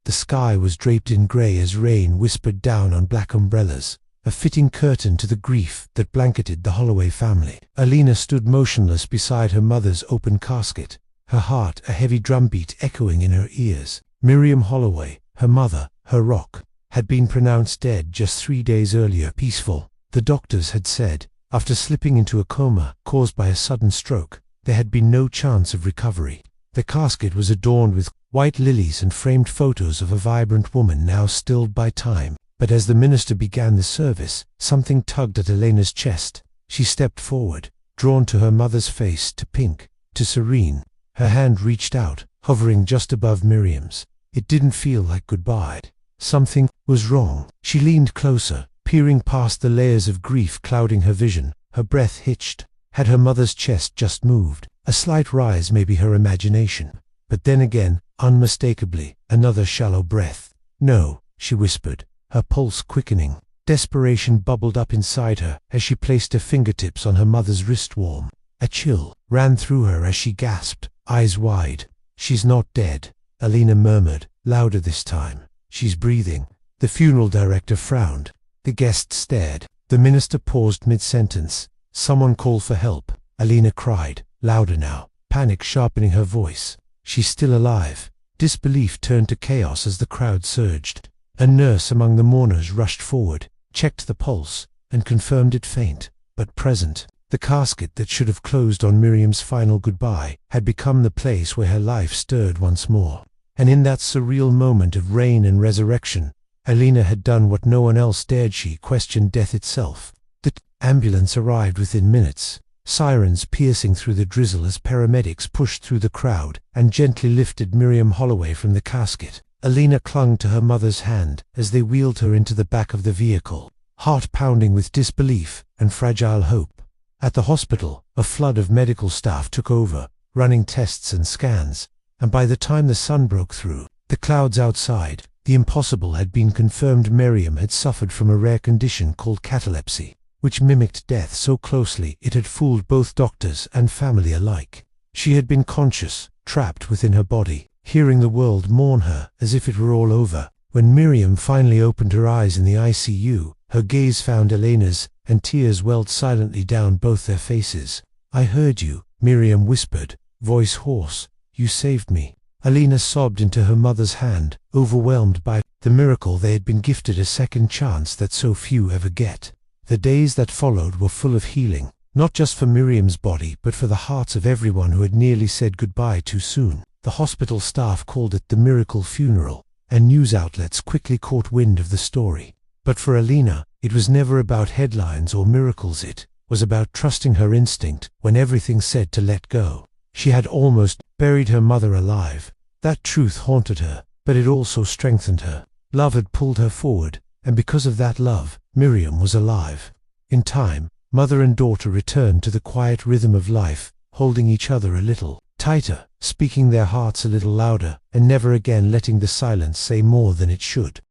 The sky was draped in grey as rain whispered down on black umbrellas, a fitting curtain to the grief that blanketed the Holloway family. Alina stood motionless beside her mother's open casket, her heart a heavy drumbeat echoing in her ears. Miriam Holloway, her mother, her rock, had been pronounced dead just 3 days earlier. Peaceful, the doctors had said, after slipping into a coma caused by a sudden stroke. There had been no chance of recovery. The casket was adorned with white lilies and framed photos of a vibrant woman now stilled by time. But as the minister began the service, something tugged at Elena's chest. She stepped forward, drawn to her mother's face, to pink, to serene. Her hand reached out, hovering just above Miriam's. It didn't feel like goodbye. Something was wrong. She leaned closer, peering past the layers of grief clouding her vision. Her breath hitched. Had her mother's chest just moved? A slight rise, maybe her imagination. But then again, unmistakably, another shallow breath. No, she whispered, her pulse quickening. Desperation bubbled up inside her as she placed her fingertips on her mother's wrist warm. A chill ran through her as she gasped, eyes wide. "She's not dead," Alina murmured, louder this time. "She's breathing." The funeral director frowned. The guests stared. The minister paused mid-sentence. "Someone call for help," Alina cried, louder now, panic sharpening her voice. "She's still alive." Disbelief turned to chaos as the crowd surged. A nurse among the mourners rushed forward, checked the pulse, and confirmed it faint, but present. The casket that should have closed on Miriam's final goodbye had become the place where her life stirred once more. And in that surreal moment of rain and resurrection, Alina had done what no one else dared. She questioned death itself. The ambulance arrived within minutes, sirens piercing through the drizzle as paramedics pushed through the crowd and gently lifted Miriam Holloway from the casket. Alina clung to her mother's hand as they wheeled her into the back of the vehicle, heart pounding with disbelief and fragile hope. At the hospital, a flood of medical staff took over, running tests and scans, and by the time the sun broke through the clouds outside, the impossible had been confirmed. Miriam had suffered from a rare condition called catalepsy, which mimicked death so closely it had fooled both doctors and family alike. She had been conscious, trapped within her body, hearing the world mourn her as if it were all over. When Miriam finally opened her eyes in the ICU, her gaze found Elena's, and tears welled silently down both their faces. "I heard you," Miriam whispered, voice hoarse. "You saved me." Alina sobbed into her mother's hand, overwhelmed by the miracle. They had been gifted a second chance that so few ever get. The days that followed were full of healing, not just for Miriam's body but for the hearts of everyone who had nearly said goodbye too soon. The hospital staff called it the miracle funeral, and news outlets quickly caught wind of the story. But for Alina, it was never about headlines or miracles. It was about trusting her instinct when everything said to let go. She had almost buried her mother alive. That truth haunted her, but it also strengthened her. Love had pulled her forward, and because of that love, Miriam was alive. In time, mother and daughter returned to the quiet rhythm of life, holding each other a little tighter, speaking their hearts a little louder, and never again letting the silence say more than it should.